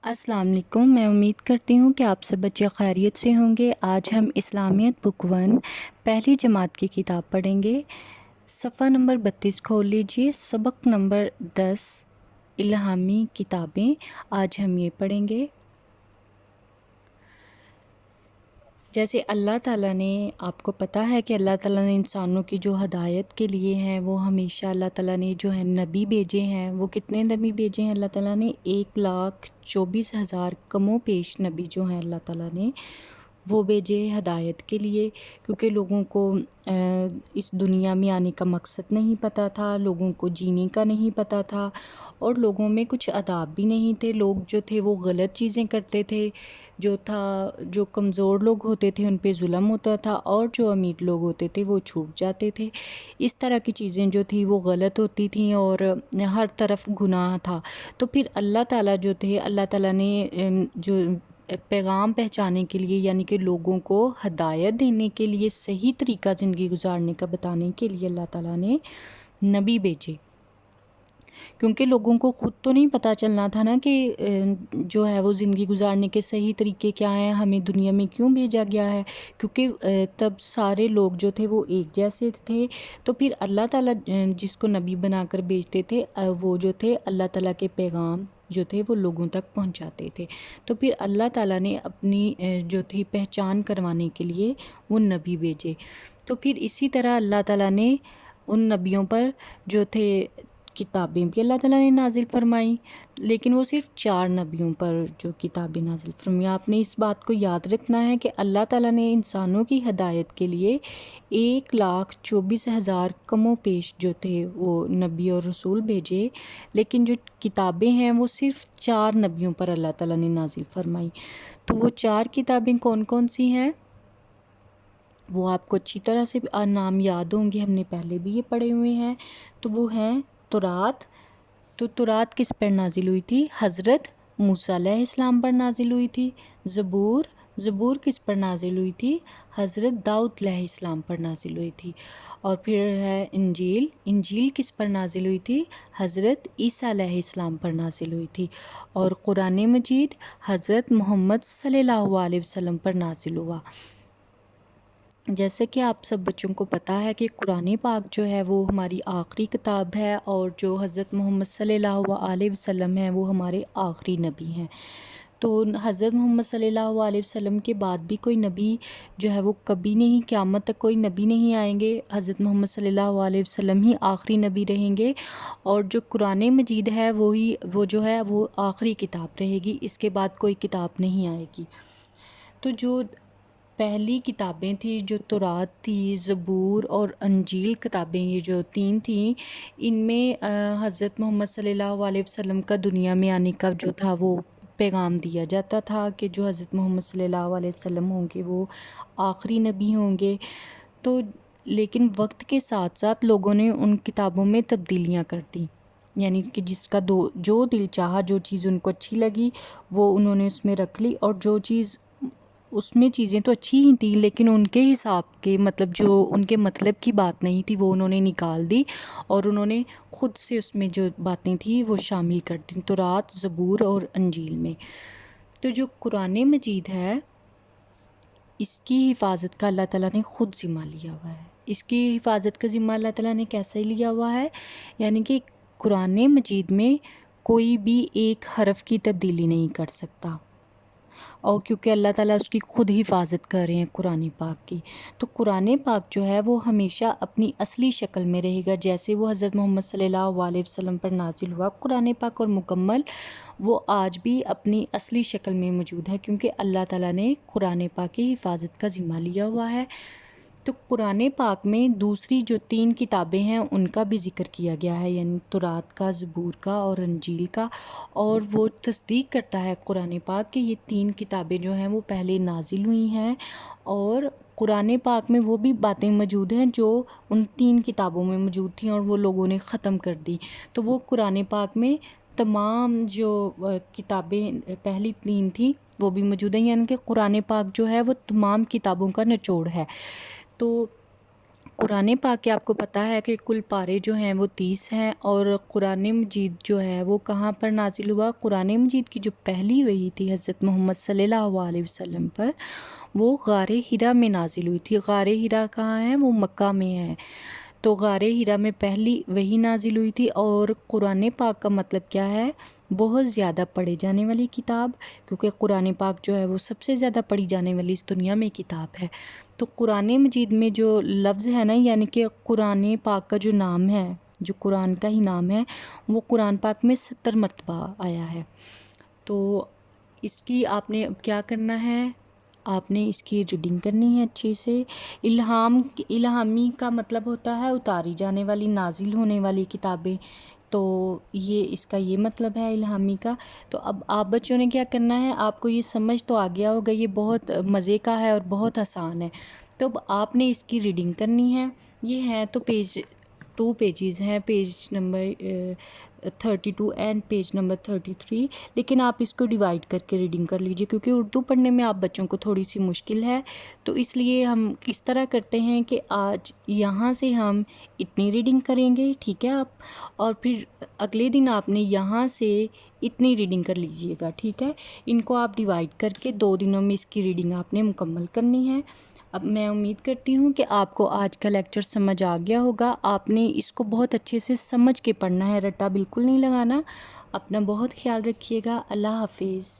السلام علیکم۔ میں امید کرتی ہوں کہ آپ سب بچے خیریت سے ہوں گے۔ آج ہم اسلامیت بک 1 پہلی جماعت کی کتاب پڑھیں گے۔ صفحہ نمبر 32 کھول لیجئے۔ سبق نمبر 10 الہامی کتابیں آج ہم یہ پڑھیں گے۔ جیسے اللہ تعالیٰ نے، آپ کو پتہ ہے کہ اللہ تعالیٰ نے انسانوں کی جو ہدایت کے لیے ہیں وہ ہمیشہ اللہ تعالیٰ نے جو ہے نبی بھیجے ہیں۔ وہ کتنے نبی بھیجے ہیں اللہ تعالیٰ نے؟ 1,24,000 کم و بیش نبی جو ہیں اللہ تعالیٰ نے وہ بھیجے ہدایت کے لیے، کیونکہ لوگوں کو اس دنیا میں آنے کا مقصد نہیں پتہ تھا، لوگوں کو جینے کا نہیں پتہ تھا، اور لوگوں میں کچھ آداب بھی نہیں تھے۔ لوگ جو تھے وہ غلط چیزیں کرتے تھے، جو کمزور لوگ ہوتے تھے ان پہ ظلم ہوتا تھا، اور جو امیر لوگ ہوتے تھے وہ چھوٹ جاتے تھے۔ اس طرح کی چیزیں جو تھی وہ غلط ہوتی تھیں اور ہر طرف گناہ تھا۔ تو پھر اللہ تعالیٰ جو تھے، اللہ تعالیٰ نے جو پیغام پہنچانے کے لیے، یعنی کہ لوگوں کو ہدایت دینے کے لیے، صحیح طریقہ زندگی گزارنے کا بتانے کے لیے اللہ تعالیٰ نے نبی بھیجے، کیونکہ لوگوں کو خود تو نہیں پتہ چلنا تھا نا کہ جو ہے وہ زندگی گزارنے کے صحیح طریقے کیا ہیں، ہمیں دنیا میں کیوں بھیجا گیا ہے، کیونکہ تب سارے لوگ جو تھے وہ ایک جیسے تھے۔ تو پھر اللہ تعالیٰ جس کو نبی بنا کر بھیجتے تھے، وہ جو تھے اللہ تعالیٰ کے پیغام جو تھے وہ لوگوں تک پہنچاتے تھے۔ تو پھر اللہ تعالیٰ نے اپنی جو تھی پہچان کروانے کے لیے وہ نبی بھیجے۔ تو پھر اسی طرح اللہ تعالیٰ نے ان نبیوں پر جو تھے کتابیں بھی اللہ تعالیٰ نے نازل فرمائی، لیکن وہ صرف 4 نبیوں پر جو کتابیں نازل فرمائی۔ آپ نے اس بات کو یاد رکھنا ہے کہ اللہ تعالیٰ نے انسانوں کی ہدایت کے لیے 1,24,000 کم و بیش جو تھے وہ نبی اور رسول بھیجے، لیکن جو کتابیں ہیں وہ صرف 4 نبیوں پر اللہ تعالیٰ نے نازل فرمائی۔ تو وہ 4 کتابیں کون کون سی ہیں وہ آپ کو اچھی طرح سے نام یاد ہوں گے، ہم نے پہلے بھی یہ پڑھے ہوئے ہیں۔ تو وہ ہیں تورات۔ تو تورات کس پر نازل ہوئی تھی؟ حضرت موسیٰ علیہ السلام پر نازل ہوئی تھی۔ زبور کس پر نازل ہوئی تھی؟ حضرت داؤد علیہ السلام پر نازل ہوئی تھی۔ اور پھر ہے انجیل کس پر نازل ہوئی تھی؟ حضرت عیسیٰ علیہ السلام پر نازل ہوئی تھی۔ اور قرآن مجید حضرت محمد صلی اللہ علیہ وسلم پر نازل ہوا۔ جیسے کہ آپ سب بچوں کو پتہ ہے کہ قرآن پاک جو ہے وہ ہماری آخری کتاب ہے، اور جو حضرت محمد صلی اللہ علیہ وسلم ہیں وہ ہمارے آخری نبی ہیں۔ تو حضرت محمد صلی اللہ علیہ وسلم کے بعد بھی کوئی نبی جو ہے وہ کبھی نہیں، قیامت تک کوئی نبی نہیں آئیں گے۔ حضرت محمد صلی اللہ علیہ وسلم ہی آخری نبی رہیں گے، اور جو قرآن مجید ہے وہ جو ہے وہ آخری کتاب رہے گی، اس کے بعد کوئی کتاب نہیں آئے گی۔ تو جو پہلی کتابیں تھیں، جو تورات تھی، زبور اور انجیل کتابیں، یہ جو 3 تھیں، ان میں حضرت محمد صلی اللہ علیہ وسلم کا دنیا میں آنے کا جو تھا وہ پیغام دیا جاتا تھا کہ جو حضرت محمد صلی اللہ علیہ وسلم ہوں گے وہ آخری نبی ہوں گے۔ تو لیکن وقت کے ساتھ ساتھ لوگوں نے ان کتابوں میں تبدیلیاں کر دیں، یعنی کہ جس کا جو دل چاہا، جو چیز ان کو اچھی لگی وہ انہوں نے اس میں رکھ لی، اور جو چیز اس میں چیزیں تو اچھی ہی تھیں لیکن ان کے حساب کے مطلب جو ان کے مطلب کی بات نہیں تھی وہ انہوں نے نکال دی، اور انہوں نے خود سے اس میں جو باتیں تھیں وہ شامل کر دیں تورات، زبور اور انجیل میں۔ تو جو قرآن مجید ہے اس کی حفاظت کا اللہ تعالیٰ نے خود ذمہ لیا ہوا ہے۔ اس کی حفاظت کا ذمہ اللہ تعالیٰ نے کیسے لیا ہوا ہے؟ یعنی کہ قرآن مجید میں کوئی بھی ایک حرف کی تبدیلی نہیں کر سکتا، اور کیونکہ اللہ تعالیٰ اس کی خود حفاظت کر رہے ہیں قرآن پاک کی، تو قرآن پاک جو ہے وہ ہمیشہ اپنی اصلی شکل میں رہے گا، جیسے وہ حضرت محمد صلی اللہ علیہ وسلم پر نازل ہوا قرآن پاک اور مکمل، وہ آج بھی اپنی اصلی شکل میں موجود ہے، کیونکہ اللہ تعالیٰ نے قرآن پاک کی حفاظت کا ذمہ لیا ہوا ہے۔ تو قرآن پاک میں دوسری جو 3 کتابیں ہیں ان کا بھی ذکر کیا گیا ہے، یعنی تورات کا، زبور کا اور انجیل کا، اور وہ تصدیق کرتا ہے قرآن پاک کہ یہ 3 کتابیں جو ہیں وہ پہلے نازل ہوئی ہیں، اور قرآن پاک میں وہ بھی باتیں موجود ہیں جو ان 3 کتابوں میں موجود تھیں اور وہ لوگوں نے ختم کر دی۔ تو وہ قرآن پاک میں تمام جو کتابیں پہلی 3 تھیں وہ بھی موجود ہیں، یعنی کہ قرآن پاک جو ہے وہ تمام کتابوں کا نچوڑ ہے۔ تو قرآن پاک کے آپ کو پتہ ہے کہ کل پارے جو ہیں وہ 30 ہیں، اور قرآن مجید جو ہے وہ کہاں پر نازل ہوا؟ قرآن مجید کی جو پہلی وحی تھی حضرت محمد صلی اللہ علیہ وسلم پر، وہ غار حرا میں نازل ہوئی تھی۔ غار حرا کہاں ہے؟ وہ مکہ میں ہے۔ تو غار حرا میں پہلی وحی نازل ہوئی تھی، اور قرآن پاک کا مطلب کیا ہے؟ بہت زیادہ پڑھے جانے والی کتاب، کیونکہ قرآن پاک جو ہے وہ سب سے زیادہ پڑھی جانے والی اس دنیا میں کتاب ہے۔ تو قرآن مجید میں جو لفظ ہے نا، یعنی کہ قرآن پاک کا جو نام ہے، جو قرآن کا ہی نام ہے، وہ قرآن پاک میں 70 مرتبہ آیا ہے۔ تو اس کی آپ نے اب کیا کرنا ہے؟ آپ نے اس کی ریڈنگ کرنی ہے اچھے سے۔ الہامی کا مطلب ہوتا ہے اتاری جانے والی، نازل ہونے والی کتابیں، تو یہ اس کا یہ مطلب ہے الہامی کا۔ تو اب آپ بچوں نے کیا کرنا ہے؟ آپ کو یہ سمجھ تو آ گیا ہوگا، یہ بہت مزے کا ہے اور بہت آسان ہے۔ تو اب آپ نے اس کی ریڈنگ کرنی ہے۔ یہ ہے تو پیج 2 پیجز ہیں، page number 32 and page number 33، لیکن آپ اس کو ڈیوائڈ کر کے ریڈنگ کر لیجئے، کیونکہ اردو پڑھنے میں آپ بچوں کو تھوڑی سی مشکل ہے، تو اس لیے ہم اس طرح کرتے ہیں کہ آج یہاں سے ہم اتنی ریڈنگ کریں گے، ٹھیک ہے آپ، اور پھر اگلے دن آپ نے یہاں سے اتنی ریڈنگ کر لیجئے گا، ٹھیک ہے۔ ان کو آپ ڈیوائڈ کر کے 2 دنوں میں اس کی ریڈنگ آپ نے مکمل کرنی ہے۔ اب میں امید کرتی ہوں کہ آپ کو آج کا لیکچر سمجھ آ گیا ہوگا۔ آپ نے اس کو بہت اچھے سے سمجھ کے پڑھنا ہے، رٹا بالکل نہیں لگانا۔ اپنا بہت خیال رکھیے گا۔ اللہ حافظ۔